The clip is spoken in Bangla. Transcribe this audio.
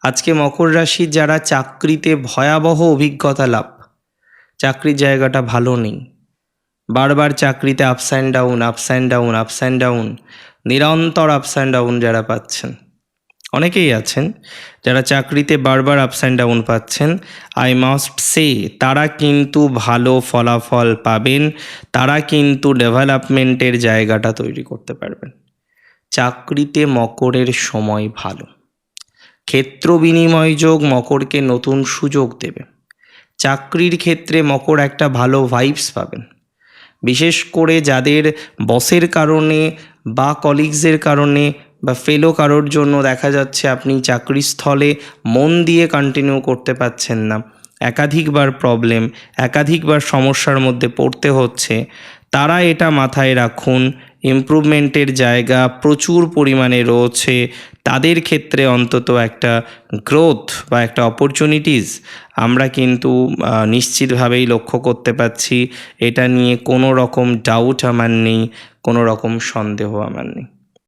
আজকে মকর রাশির যারা চাকরিতে ভয়াবহ অভিজ্ঞতা লাভ, চাকরির জায়গাটা ভালো নেই, বারবার চাকরিতে ups and down, ups and down, ups and down, নিরন্তর আপস অ্যান্ড ডাউন যারা পাচ্ছেন, অনেকেই আছেন যারা চাকরিতে বারবার আপস অ্যান্ড ডাউন পাচ্ছেন, আই মাস্ট সে তারা কিন্তু ভালো ফলাফল পাবেন, তারা কিন্তু ডেভেলপমেন্টের জায়গাটা তৈরি করতে পারবেন। চাকরিতে মকরের সময় ভালো, ক্ষেত্র বিনিময় যোগ মকরকে নতুন সুযোগ দেবে। চাকরির ক্ষেত্রে মকর একটা ভালো ভাইবস পাবেন, বিশেষ করে যাদের বসের কারণে বা কলিগসের কারণে বা ফেলো কারোর জন্য দেখা যাচ্ছে আপনি চাকরিস্থলে মন দিয়ে কন্টিনিউ করতে পারছেন না, একাধিকবার প্রবলেম, একাধিকবার সমস্যার মধ্যে পড়তে হচ্ছে, তারা এটা মাথায় রাখুন, ইমপ্রুভমেন্টের জায়গা প্রচুর পরিমাণে রয়েছে। তাদের ক্ষেত্রে অন্তত একটা গ্রোথ বা একটা অপরচুনিটিস আমরা কিন্তু নিশ্চিতভাবেই লক্ষ্য করতে পারছি। এটা নিয়ে কোনো রকম ডাউট আমার নেই, কোনো রকম সন্দেহ আমার নেই।